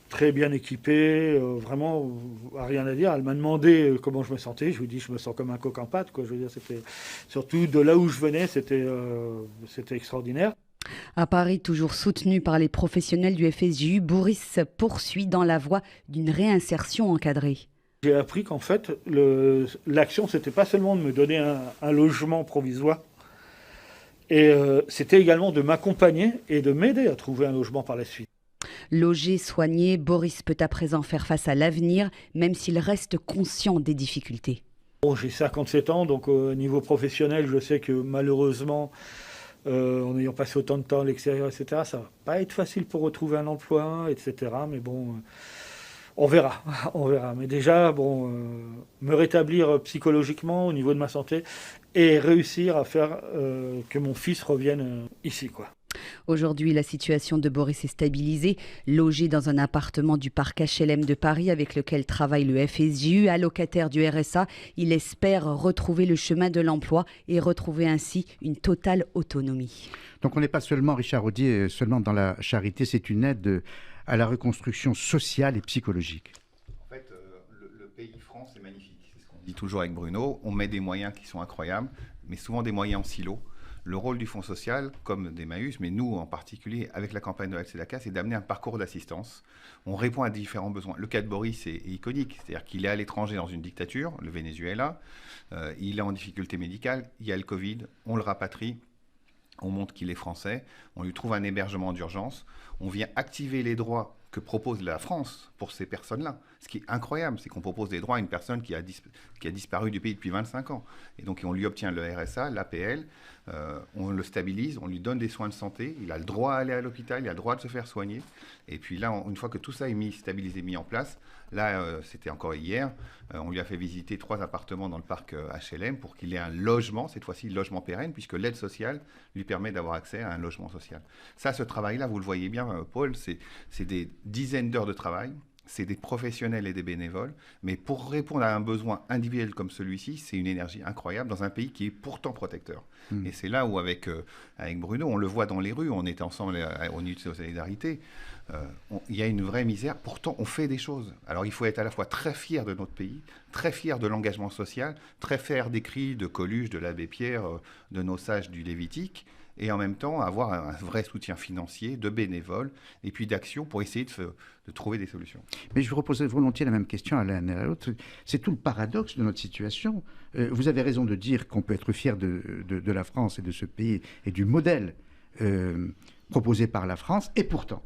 très bien équipée, vraiment rien à dire. Elle m'a demandé comment je me sentais. Je lui ai dit je me sens comme un coq en pâte, quoi. Je veux dire, c'était surtout de là où je venais, c'était extraordinaire. À Paris, toujours soutenu par les professionnels du FSJU, Boris poursuit dans la voie d'une réinsertion encadrée. J'ai appris qu'en fait, l'action, c'était pas seulement de me donner un logement provisoire, et c'était également de m'accompagner et de m'aider à trouver un logement par la suite. Logé, soigné, Boris peut à présent faire face à l'avenir, même s'il reste conscient des difficultés. Bon, j'ai 57 ans, donc au niveau professionnel, je sais que malheureusement, en ayant passé autant de temps à l'extérieur, etc., ça va pas être facile pour retrouver un emploi, etc. Mais bon, on verra. Mais déjà, me rétablir psychologiquement au niveau de ma santé et réussir à faire que mon fils revienne ici, quoi. Aujourd'hui, la situation de Boris est stabilisée. Logé dans un appartement du parc HLM de Paris avec lequel travaille le FSJU, allocataire du RSA, il espère retrouver le chemin de l'emploi et retrouver ainsi une totale autonomie. Donc on n'est pas seulement, Richard Audier, seulement dans la charité, c'est une aide à la reconstruction sociale et psychologique. En fait, le pays France est magnifique. C'est ce qu'on dit toujours avec Bruno. On met des moyens qui sont incroyables, mais souvent des moyens en silo. Le rôle du Fonds social, comme d'Emmaüs, mais nous en particulier, avec la campagne de Tzedaka, c'est d'amener un parcours d'assistance. On répond à différents besoins. Le cas de Boris est iconique, c'est-à-dire qu'il est à l'étranger dans une dictature, le Venezuela, il est en difficulté médicale, il y a le Covid, on le rapatrie, on montre qu'il est français, on lui trouve un hébergement d'urgence, on vient activer les droits que propose la France pour ces personnes-là. Ce qui est incroyable, c'est qu'on propose des droits à une personne qui a disparu du pays depuis 25 ans. Et donc on lui obtient le RSA, l'APL, on le stabilise, on lui donne des soins de santé, il a le droit à aller à l'hôpital, il a le droit de se faire soigner. Et puis là, une fois que tout ça est stabilisé, mis en place, là, c'était encore hier, on lui a fait visiter 3 appartements dans le parc HLM pour qu'il ait un logement, cette fois-ci logement pérenne, puisque l'aide sociale lui permet d'avoir accès à un logement social. Ça, ce travail-là, vous le voyez bien, Paul, c'est des dizaines d'heures de travail. C'est des professionnels et des bénévoles, mais pour répondre à un besoin individuel comme celui-ci, c'est une énergie incroyable dans un pays qui est pourtant protecteur. Et c'est là où, avec Bruno, on le voit dans les rues, on était ensemble au Nuit de Solidarité, il y a une vraie misère, pourtant on fait des choses. Alors il faut être à la fois très fier de notre pays, très fier de l'engagement social, très fier des cris de Coluche, de l'abbé Pierre, de nos sages du Lévitique, et en même temps avoir un vrai soutien financier, de bénévoles, et puis d'action pour essayer de trouver des solutions. Mais je vous reposerai volontiers la même question à l'un et à l'autre. C'est tout le paradoxe de notre situation. Vous avez raison de dire qu'on peut être fier de la France et de ce pays et du modèle proposé par la France, et pourtant...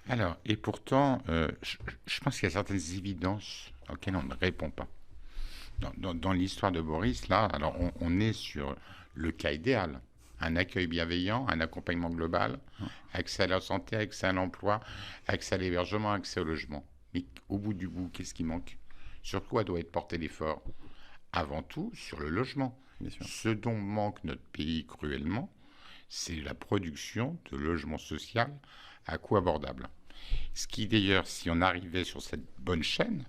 Alors, je pense qu'il y a certaines évidences auxquelles on ne répond pas. Dans l'histoire de Boris, là, alors on est sur le cas idéal. Un accueil bienveillant, un accompagnement global, accès à la santé, accès à l'emploi, accès à l'hébergement, accès au logement. Mais au bout du bout, qu'est-ce qui manque? Sur quoi doit être porté l'effort? Avant tout, sur le logement. Ce dont manque notre pays cruellement, c'est la production de logements sociaux à coût abordable. Ce qui d'ailleurs, si on arrivait sur cette bonne chaîne,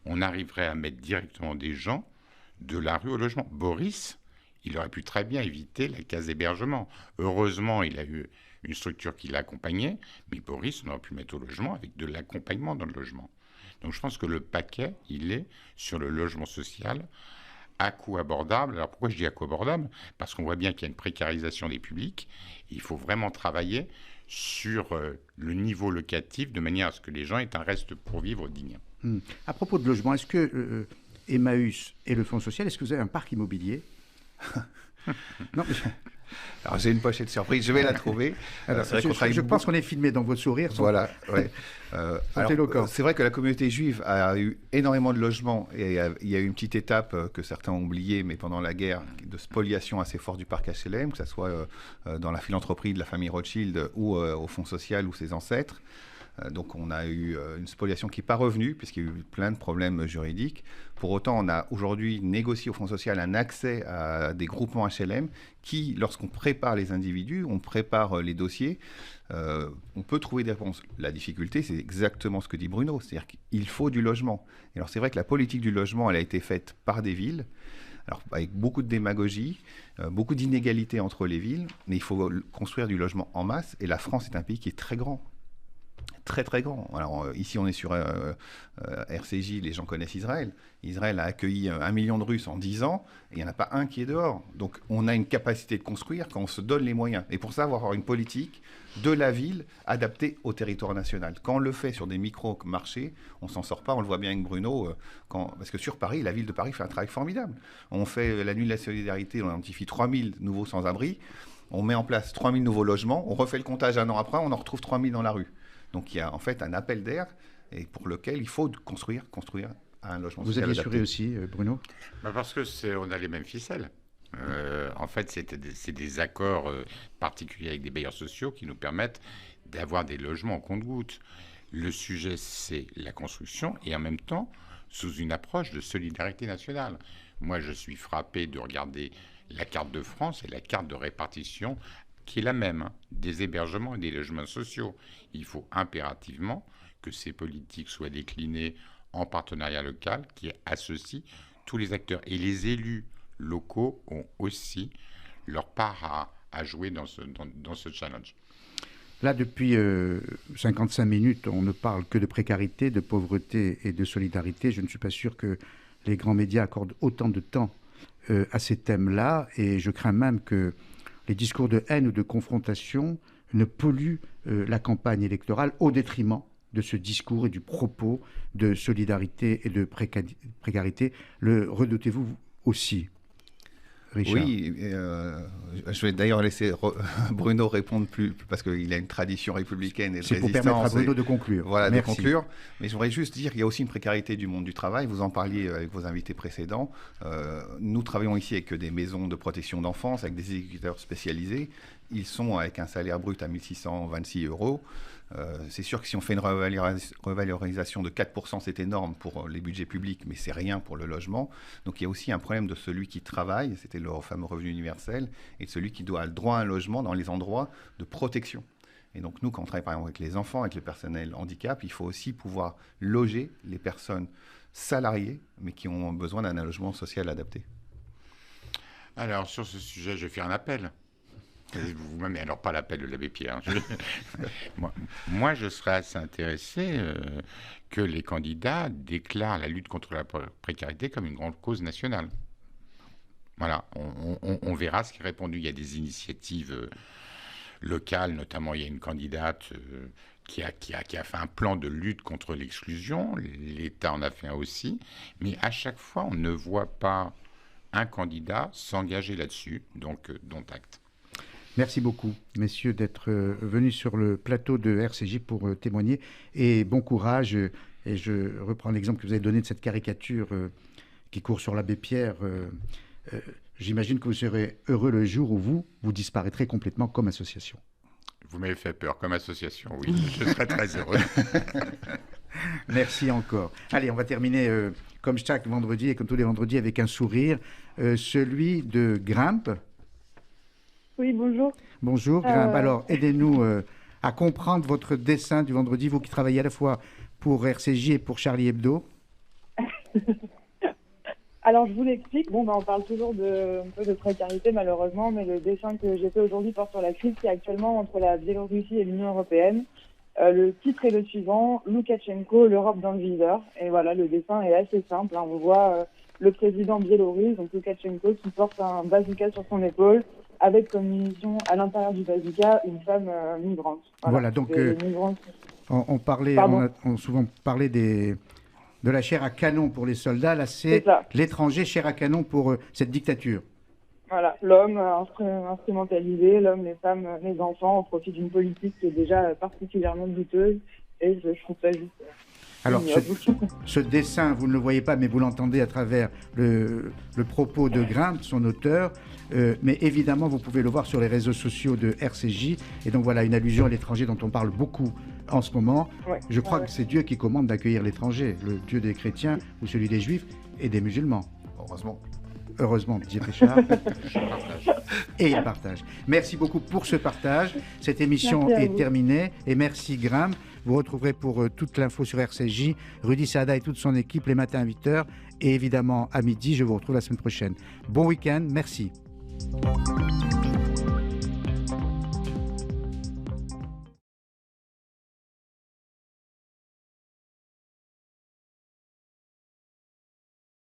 on arriverait à mettre directement des gens de la rue au logement. Boris, il aurait pu très bien éviter la case hébergement. Heureusement, il a eu une structure qui l'accompagnait, mais Boris, on aurait pu mettre au logement avec de l'accompagnement dans le logement. Donc je pense que le paquet, il est sur le logement social à coût abordable. Alors pourquoi je dis à coût abordable? Parce qu'on voit bien qu'il y a une précarisation des publics. Il faut vraiment travailler sur le niveau locatif de manière à ce que les gens aient un reste pour vivre digne. À propos de logement, est-ce que Emmaüs et le Fonds social, est-ce que vous avez un parc immobilier? Non, mais... Alors j'ai une pochette surprise, je vais la trouver. Alors, je pense qu'on est filmé dans vos sourires. Voilà, ouais. C'est vrai que la communauté juive a eu énormément de logements et il y a eu une petite étape que certains ont oubliée, mais pendant la guerre, de spoliation assez forte du parc HLM, que ce soit dans la philanthropie de la famille Rothschild ou au Fonds social ou ses ancêtres. Donc on a eu une spoliation qui n'est pas revenue, puisqu'il y a eu plein de problèmes juridiques. Pour autant, on a aujourd'hui négocié au Fonds social un accès à des groupements HLM qui, lorsqu'on prépare les individus, on prépare les dossiers, on peut trouver des réponses. La difficulté, c'est exactement ce que dit Bruno, c'est-à-dire qu'il faut du logement. Et alors c'est vrai que la politique du logement, elle a été faite par des villes, alors avec beaucoup de démagogie, beaucoup d'inégalités entre les villes, mais il faut construire du logement en masse, et la France est un pays qui est très grand. très très grand. Alors ici on est sur RCJ, les gens connaissent Israël. Israël a accueilli 1 million de Russes en 10 ans et il n'y en a pas un qui est dehors. Donc on a une capacité de construire quand on se donne les moyens. Et pour ça, il faut avoir une politique de la ville adaptée au territoire national. Quand on le fait sur des micro-marchés, on s'en sort pas. On le voit bien avec Bruno. Parce que sur Paris, la ville de Paris fait un travail formidable. On fait la nuit de la solidarité, on identifie 3000 nouveaux sans-abri. On met en place 3000 nouveaux logements. On refait le comptage un an après, on en retrouve 3000 dans la rue. Donc il y a en fait un appel d'air et pour lequel il faut construire un logement social adapté. Vous aviez souri aussi, Bruno ? Parce que on a les mêmes ficelles. En fait, c'est des accords particuliers avec des bailleurs sociaux qui nous permettent d'avoir des logements en compte-gouttes. Le sujet, c'est la construction et en même temps, sous une approche de solidarité nationale. Moi, je suis frappé de regarder la carte de France et la carte de répartition qui est la même, des hébergements et des logements sociaux. Il faut impérativement que ces politiques soient déclinées en partenariat local qui associe tous les acteurs. Et les élus locaux ont aussi leur part à jouer dans ce challenge. Là, depuis 55 minutes, on ne parle que de précarité, de pauvreté et de solidarité. Je ne suis pas sûr que les grands médias accordent autant de temps à ces thèmes-là. Et je crains même que les discours de haine ou de confrontation ne polluent la campagne électorale au détriment de ce discours et du propos de solidarité et de précarité. Le redoutez-vous aussi, Richard ? Oui, je vais d'ailleurs laisser Bruno répondre parce qu'il a une tradition républicaine et de résistance. C'est pour permettre à Bruno de conclure. Voilà, merci. De conclure. Mais je voudrais juste dire qu'il y a aussi une précarité du monde du travail. Vous en parliez avec vos invités précédents. Nous travaillons ici avec des maisons de protection d'enfance, avec des éducateurs spécialisés. Ils sont avec un salaire brut à 1 626 €. C'est sûr que si on fait une revalorisation de 4%, c'est énorme pour les budgets publics, mais c'est rien pour le logement. Donc il y a aussi un problème de celui qui travaille, c'était le fameux revenu universel, et de celui qui doit le droit à un logement dans les endroits de protection. Et donc nous, quand on travaille par exemple avec les enfants, avec le personnel handicap, il faut aussi pouvoir loger les personnes salariées, mais qui ont besoin d'un logement social adapté. Alors sur ce sujet, je vais faire un appel. Mais alors pas l'appel de l'abbé Pierre. Moi, je serais assez intéressé que les candidats déclarent la lutte contre la précarité comme une grande cause nationale. Voilà, on verra ce qui est répondu. Il y a des initiatives locales, notamment il y a une candidate qui a fait un plan de lutte contre l'exclusion. L'État en a fait un aussi. Mais à chaque fois, on ne voit pas un candidat s'engager là-dessus. Donc, dont acte. Merci beaucoup, messieurs, d'être venus sur le plateau de RCJ pour témoigner. Et bon courage. Et je reprends l'exemple que vous avez donné de cette caricature qui court sur l'abbé Pierre. J'imagine que vous serez heureux le jour où vous disparaîtrez complètement comme association. Vous m'avez fait peur, comme association, oui. Je serai très heureux. Merci encore. Allez, on va terminer comme chaque vendredi et comme tous les vendredis avec un sourire. Celui de Grimpe. Oui, bonjour. Bonjour, Grimpe. Alors, aidez-nous à comprendre votre dessin du vendredi, vous qui travaillez à la fois pour RCJ et pour Charlie Hebdo. Alors, je vous l'explique. Bon, on parle toujours un peu de précarité, malheureusement, mais le dessin que j'ai fait aujourd'hui porte sur la crise qui est actuellement entre la Biélorussie et l'Union européenne. Le titre est le suivant, Loukachenko, l'Europe dans le viseur. Et voilà, le dessin est assez simple. On voit le président biélorusse, donc Loukachenko, qui porte un bazooka sur son épaule, avec comme munition à l'intérieur du bazooka une femme migrante. Voilà donc on a souvent parlé de la chair à canon pour les soldats. Là, c'est l'étranger chair à canon pour cette dictature. Voilà, l'homme instrumentalisé, l'homme, les femmes, les enfants, au profit d'une politique qui est déjà particulièrement douteuse. Et je trouve ça juste... Alors, ce dessin, vous ne le voyez pas, mais vous l'entendez à travers le propos de Grimpe, son auteur. Mais évidemment, vous pouvez le voir sur les réseaux sociaux de RCJ. Et donc voilà, une allusion à l'étranger dont on parle beaucoup en ce moment. Ouais, je crois que c'est Dieu qui commande d'accueillir l'étranger, le Dieu des chrétiens ou celui des juifs et des musulmans. Heureusement, dit Richard. Et il partage. Merci beaucoup pour ce partage. Cette émission est terminée. Et merci Grimpe. Vous retrouverez pour toute l'info sur RCJ, Rudy Sada et toute son équipe les matins à 8h. Et évidemment à midi, je vous retrouve la semaine prochaine. Bon week-end, merci.